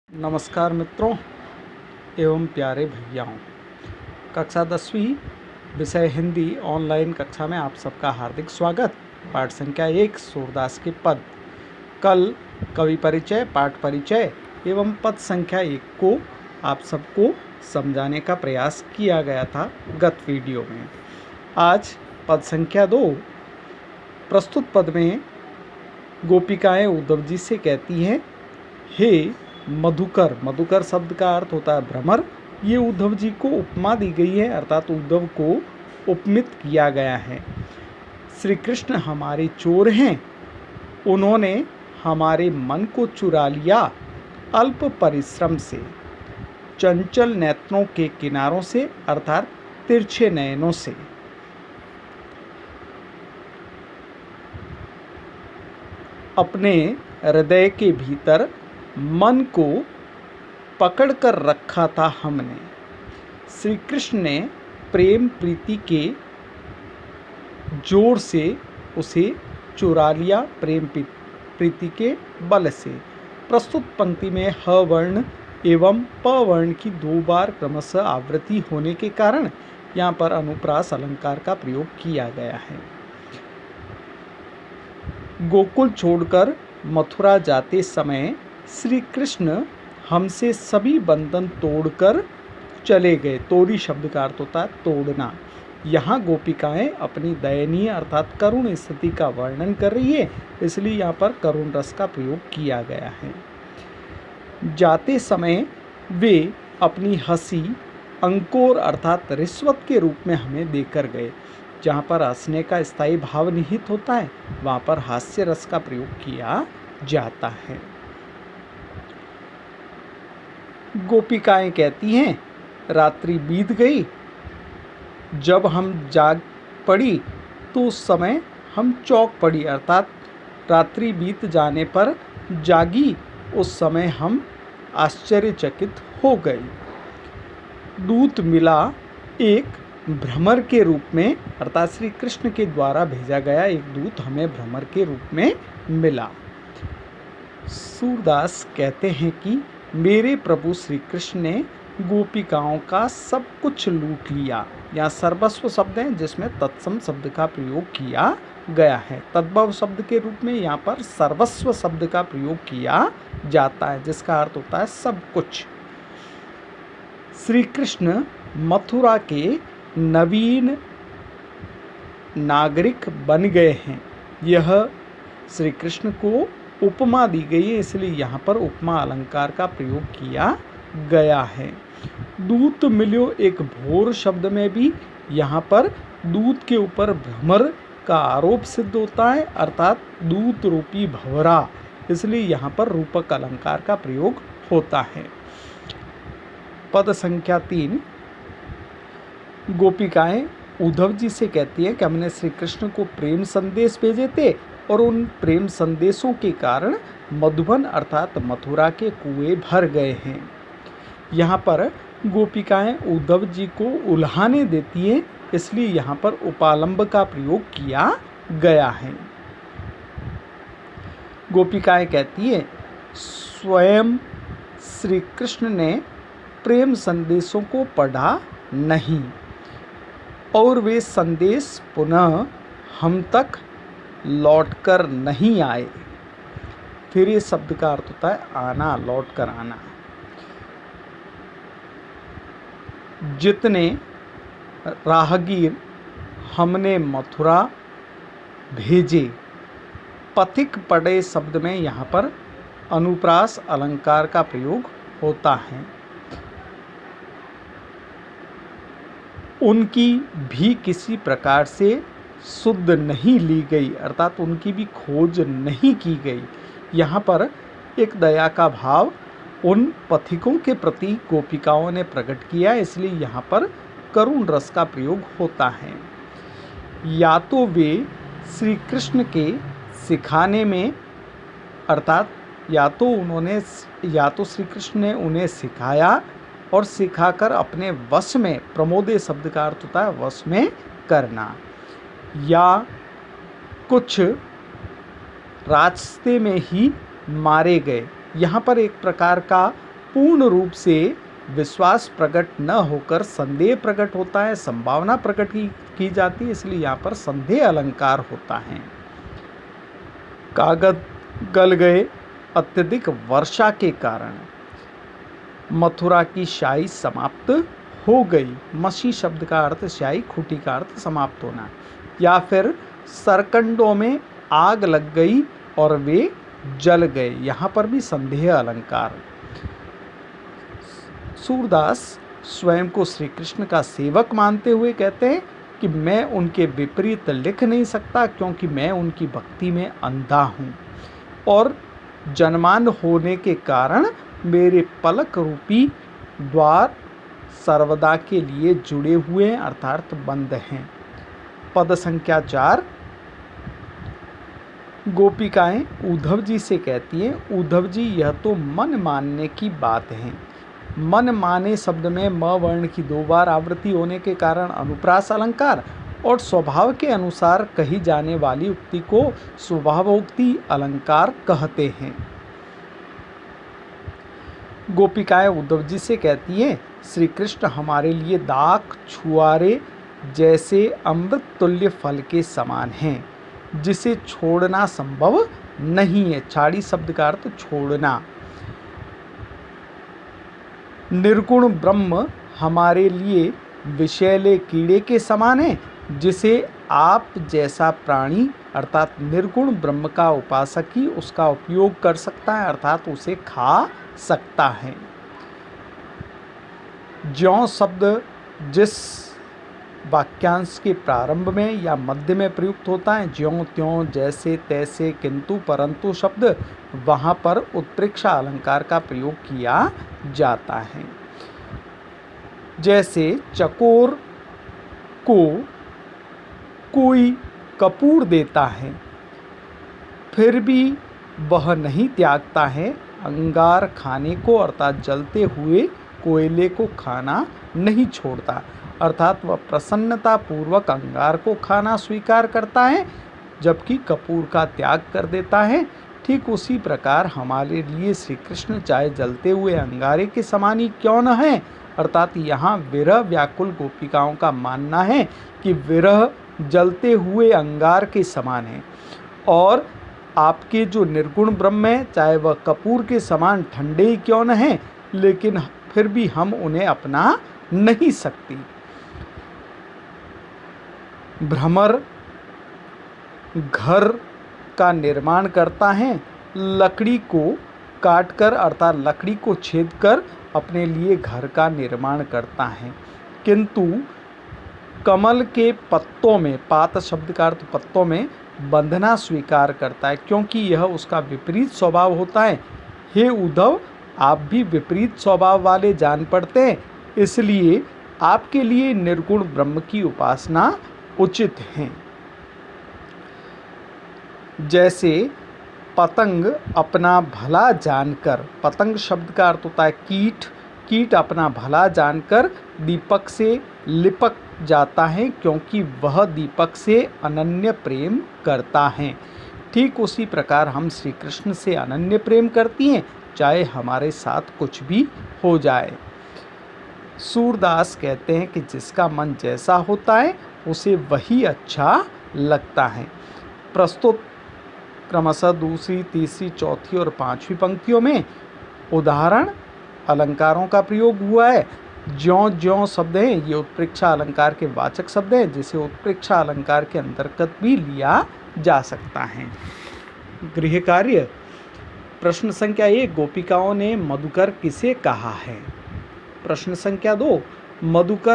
नमस्कार मित्रों एवं प्यारे भैयाओं। कक्षा 10वीं विषय हिंदी ऑनलाइन कक्षा में आप सबका हार्दिक स्वागत। पाठ संख्या 1 सूरदास के पद। कल कवि परिचय, पाठ परिचय एवं पद संख्या 1 को आप सबको समझाने का प्रयास किया गया था गत वीडियो में। आज पद संख्या 2। प्रस्तुत पद में गोपिकाएं उद्धव जी से कहती हैं, हे मधुकर। मधुकर शब्द का अर्थ होता है भ्रमर। ये उद्धव जी को उपमा दी गई है, अर्थात उद्धव को उपमित किया गया है। श्री कृष्ण हमारे चोर हैं, उन्होंने हमारे मन को चुरा लिया अल्प परिश्रम से, चंचल नेत्रों के किनारों से, अर्थात तिरछे नयनों से। अपने हृदय के भीतर मन को पकड़कर रखा था हमने। श्री कृष्ण ने प्रेम प्रीति के जोर से उसे चुरा लिया, प्रेम प्रीति के बल से। प्रस्तुत पंक्ति में ह वर्ण एवं प वर्ण की 2 बार क्रमशः आवृत्ति होने के कारण यहाँ पर अनुप्रास अलंकार का प्रयोग किया गया है। गोकुल छोड़कर मथुरा जाते समय श्री कृष्ण हमसे सभी बंधन तोड़कर चले गए। तोड़ी शब्द का अर्थ होता है तोड़ना। यहाँ गोपिकाएं अपनी दयनीय अर्थात करुण स्थिति का वर्णन कर रही है, इसलिए यहाँ पर करुण रस का प्रयोग किया गया है। जाते समय वे अपनी हंसी अंकोर अर्थात रिश्वत के रूप में हमें देकर गए। जहाँ पर हंसने का स्थायी भाव निहित होता है, वहाँ पर हास्य रस का प्रयोग किया जाता है। गोपिकाएं कहती हैं, रात्रि बीत गई, जब हम जाग पड़ी तो उस समय हम चौंक पड़ी, अर्थात रात्रि बीत जाने पर जागी, उस समय हम आश्चर्यचकित हो गए। दूत मिला एक भ्रमर के रूप में, अर्थात श्री कृष्ण के द्वारा भेजा गया एक दूत हमें भ्रमर के रूप में मिला। सूरदास कहते हैं कि मेरे प्रभु श्री कृष्ण ने गोपिकाओं का सब कुछ लूट लिया। यहाँ सर्वस्व शब्द है जिसमें तत्सम शब्द का प्रयोग किया गया है। तद्भव शब्द के रूप में यहाँ पर सर्वस्व शब्द का प्रयोग किया जाता है, जिसका अर्थ होता है सब कुछ। श्री कृष्ण मथुरा के नवीन नागरिक बन गए हैं। यह श्री कृष्ण को उपमा दी गई है, इसलिए यहाँ पर उपमा अलंकार का प्रयोग किया गया है। दूत मिल्यो एक भोर शब्द में भी यहाँ पर दूत के ऊपर भ्रमर का आरोप सिद्ध होता है, अर्थात दूत रूपी भंवरा, इसलिए यहाँ पर रूपक अलंकार का प्रयोग होता है। पद संख्या 3। गोपिकाएं उद्धव जी से कहती हैं कि हमने श्री कृष्ण को प्रेम संदेश भेजे थे और उन प्रेम संदेशों के कारण मधुबन अर्थात मथुरा के कुएं भर गए हैं। यहाँ पर गोपिकाएं उद्धव जी को उल्हाने देती हैं, इसलिए यहाँ पर उपालंब का प्रयोग किया गया है। गोपिकाएं कहती हैं, स्वयं श्री कृष्ण ने प्रेम संदेशों को पढ़ा नहीं और वे संदेश पुनः हम तक लौटकर नहीं आए। फिर ये शब्द का अर्थ होता है आना, लौटकर आना। जितने राहगीर हमने मथुरा भेजे, पथिक पड़े शब्द में यहाँ पर अनुप्रास अलंकार का प्रयोग होता है। उनकी भी किसी प्रकार से शुद्ध नहीं ली गई, अर्थात उनकी भी खोज नहीं की गई। यहाँ पर एक दया का भाव उन पथिकों के प्रति गोपिकाओं ने प्रकट किया, इसलिए यहाँ पर करुण रस का प्रयोग होता है। या तो वे श्री कृष्ण के सिखाने में, अर्थात या तो श्री कृष्ण ने उन्हें सिखाया और सिखाकर अपने वश में, प्रमोदे शब्द का अर्थ होता है वश में करना, या कुछ रास्ते में ही मारे गए। यहाँ पर एक प्रकार का पूर्ण रूप से विश्वास प्रकट न होकर संदेह प्रकट होता है, संभावना प्रकट की जाती है, इसलिए यहाँ पर संदेह अलंकार होता है। कागज गल गए अत्यधिक वर्षा के कारण, मथुरा की स्याही समाप्त हो गई। मसी शब्द का अर्थ स्याही, खूंटी का अर्थ समाप्त होना। या फिर सरकंडों में आग लग गई और वे जल गए, यहाँ पर भी संदेह अलंकार। सूरदास स्वयं को श्री कृष्ण का सेवक मानते हुए कहते हैं कि मैं उनके विपरीत लिख नहीं सकता, क्योंकि मैं उनकी भक्ति में अंधा हूँ और जन्मान होने के कारण मेरे पलक रूपी द्वार सर्वदा के लिए जुड़े हुए हैं, अर्थात बंद हैं। पद संख्या 4। गोपिकाएं उद्धव जी से कहती हैं, उद्धव जी यह तो मन मानने की बात है। मन माने शब्द में म वर्ण की 2 बार आवृत्ति होने के कारण अनुप्रास अलंकार और स्वभाव के अनुसार कही जाने वाली उक्ति को स्वभावोक्ति अलंकार कहते हैं। गोपिकाएं उद्धव जी से कहती हैं, श्री कृष्ण हमारे लिए दाख छुआरे जैसे अमृत तुल्य फल के समान हैं, जिसे छोड़ना संभव नहीं है। छाड़ी शब्द का अर्थ छोड़ना। निर्गुण ब्रह्म हमारे लिए विषैले कीड़े के समान है, जिसे आप जैसा प्राणी अर्थात निर्गुण ब्रह्म का उपासक ही उसका उपयोग कर सकता है, अर्थात उसे खा सकता है। ज्यों शब्द जिस वाक्यांश के प्रारंभ में या मध्य में प्रयुक्त होता है, ज्यों त्यों जैसे तैसे किंतु परंतु शब्द, वहाँ पर उत्प्रेक्षा अलंकार का प्रयोग किया जाता है। जैसे चकोर को कोई कपूर देता है, फिर भी वह नहीं त्यागता है अंगार खाने को, अर्थात जलते हुए कोयले को खाना नहीं छोड़ता, अर्थात वह प्रसन्नता पूर्वक अंगार को खाना स्वीकार करता है जबकि कपूर का त्याग कर देता है। ठीक उसी प्रकार हमारे लिए श्री कृष्ण चाहे जलते हुए अंगारे के समान ही क्यों न है, अर्थात यहाँ विरह व्याकुल गोपिकाओं का मानना है कि विरह जलते हुए अंगार के समान है और आपके जो निर्गुण ब्रह्म है चाहे वह कपूर के समान ठंडे ही क्यों न है, लेकिन फिर भी हम उन्हें अपना नहीं सकती। भ्रमर घर का निर्माण करता है, लकड़ी को काटकर अर्थात लकड़ी को छेद कर अपने लिए घर का निर्माण करता है, किंतु कमल के पत्तों में, पात शब्द का अर्थ पत्तों में, बंधना स्वीकार करता है क्योंकि यह उसका विपरीत स्वभाव होता है। हे उद्धव, आप भी विपरीत स्वभाव वाले जान पड़ते हैं, इसलिए आपके लिए निर्गुण ब्रह्म की उपासना उचित है। जैसे पतंग अपना भला जानकर, पतंग शब्द का अर्थ होता है कीट, कीट अपना भला जानकर दीपक से लिपक जाता है क्योंकि वह दीपक से अनन्य प्रेम करता है। ठीक उसी प्रकार हम श्री कृष्ण से अनन्य प्रेम करती हैं, चाहे हमारे साथ कुछ भी हो जाए। सूरदास कहते हैं कि जिसका मन जैसा होता है उसे वही अच्छा लगता है। प्रस्तुत क्रमशः दूसरी, तीसरी, चौथी और पांचवी पंक्तियों में उदाहरण अलंकारों का प्रयोग हुआ है। ज्यों ज्यों शब्द हैं ये उत्प्रेक्षा अलंकार के वाचक शब्द हैं, जिसे उत्प्रेक्षा अलंकार के अंतर्गत भी लिया जा सकता है। गृह कार्य। प्रश्न संख्या 1, गोपिकाओं ने मधुकर किसे कहा है? प्रश्न संख्या 2, मधुकर